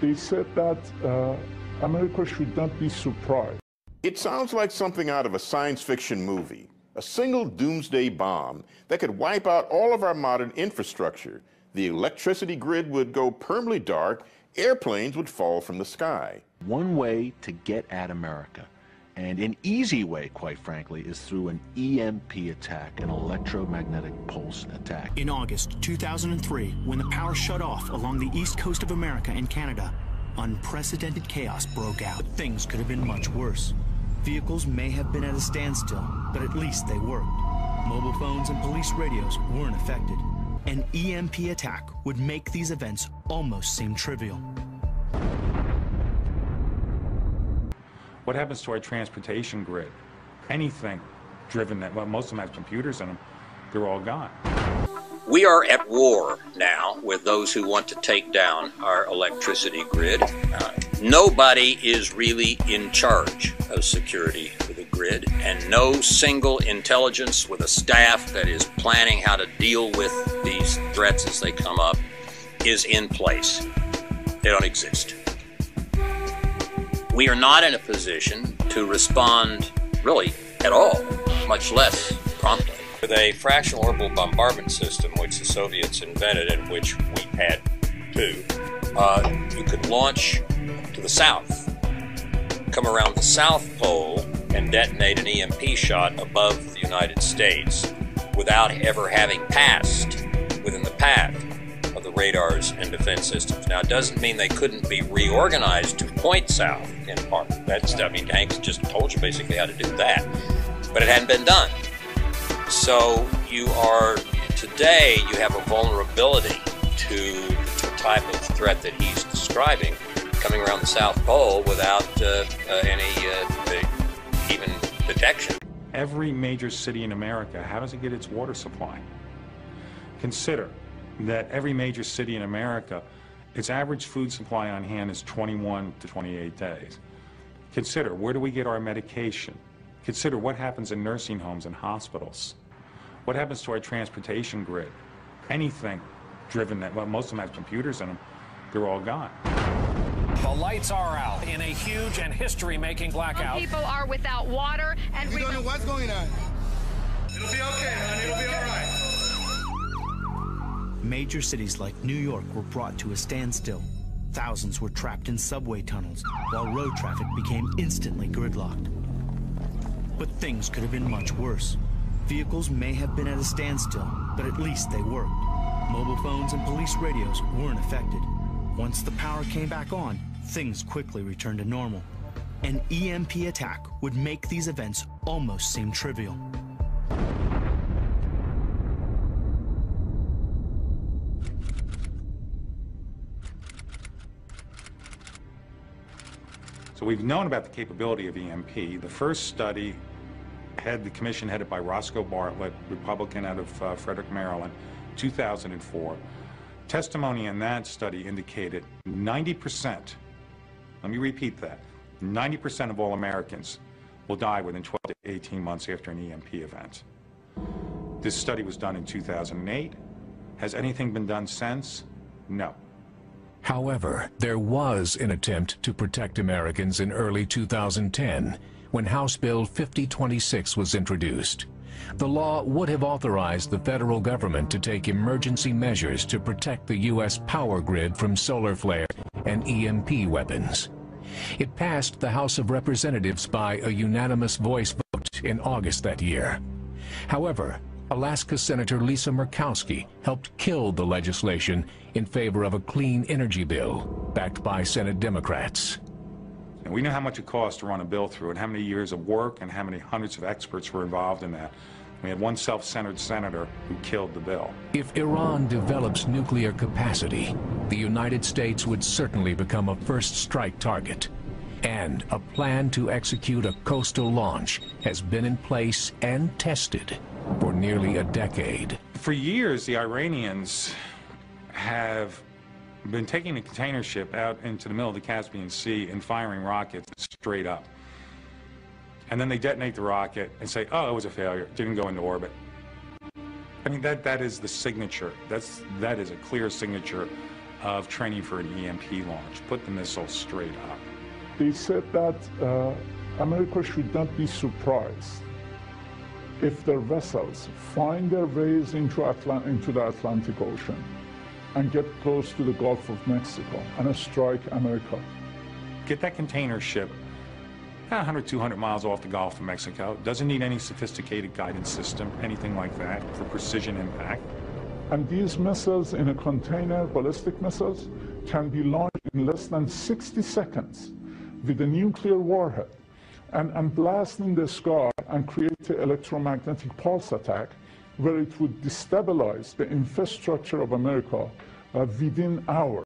they said that America should not be surprised. It sounds like something out of a science fiction movie. A single doomsday bomb that could wipe out all of our modern infrastructure. The electricity grid would go permanently dark, airplanes would fall from the sky. One way to get at America, and an easy way, quite frankly, is through an EMP attack, an electromagnetic pulse attack. In August 2003, when the power shut off along the east coast of America and Canada, unprecedented chaos broke out. Things could have been much worse. Vehicles may have been at a standstill, but at least they worked. Mobile phones and police radios weren't affected. An EMP attack would make these events almost seem trivial. What happens to our transportation grid? Anything driven that, well, most of them have computers in them, they're all gone. We are at war now with those who want to take down our electricity grid. Nobody is really in charge of security for the grid, and no single intelligence with a staff that is planning how to deal with these threats as they come up is in place. They don't exist. We are not in a position to respond really at all, much less promptly. With a fractional orbital bombardment system, which the Soviets invented and which we had too, you could launch to the south, come around the South Pole, and detonate an EMP shot above the United States without ever having passed within the path of the radars and defense systems. Now, it doesn't mean they couldn't be reorganized to point south in part. I mean, Hanks just told you basically how to do that, but it hadn't been done. So today you have a vulnerability to the type of threat that he's describing, coming around the South Pole without any even detection. Every major city in America, how does it get its water supply? Consider that every major city in America, its average food supply on hand is 21 to 28 days. Consider, where do we get our medication? Consider what happens in nursing homes and hospitals. What happens to our transportation grid? Anything driven that, well, most of them have computers in them, they're all gone. The lights are out in a huge and history-making blackout. Some people are without water, and we don't know what's going on. It'll be okay, honey. It'll be all right. Major cities like New York were brought to a standstill. Thousands were trapped in subway tunnels, while road traffic became instantly gridlocked. But things could have been much worse. Vehicles may have been at a standstill, but at least they worked. Mobile phones and police radios weren't affected. Once the power came back on, things quickly returned to normal. An EMP attack would make these events almost seem trivial. So we've known about the capability of EMP. The first study had the commission headed by Roscoe Bartlett, Republican out of Frederick, Maryland, 2004. Testimony in that study indicated 90%, let me repeat that, 90% of all Americans will die within 12 to 18 months after an EMP event. This study was done in 2008. Has anything been done since? No. However, there was an attempt to protect Americans in early 2010 when House Bill 5026 was introduced. The law would have authorized the federal government to take emergency measures to protect the U.S. power grid from solar flares and EMP weapons. It passed the House of Representatives by a unanimous voice vote in August that year. However, Alaska Senator Lisa Murkowski helped kill the legislation in favor of a clean energy bill backed by Senate Democrats. We know how much it costs to run a bill through and how many years of work and how many hundreds of experts were involved in that. We had one self-centered senator who killed the bill. If Iran develops nuclear capacity, the United States would certainly become a first strike target. And a plan to execute a coastal launch has been in place and tested for nearly a decade. For years, the Iranians have been taking a container ship out into the middle of the Caspian Sea and firing rockets straight up. And then they detonate the rocket and say, oh, it was a failure, it didn't go into orbit. I mean, that is the signature. That is a clear signature of training for an EMP launch. Put the missile straight up. They said that America should not be surprised if their vessels find their ways into the Atlantic Ocean and get close to the Gulf of Mexico and strike America. Get that container ship 100, 200 miles off the Gulf of Mexico. Doesn't need any sophisticated guidance system, anything like that, for precision impact. And these missiles in a container, ballistic missiles, can be launched in less than 60 seconds with a nuclear warhead and blast in the sky and create an electromagnetic pulse attack where it would destabilize the infrastructure of America within hours.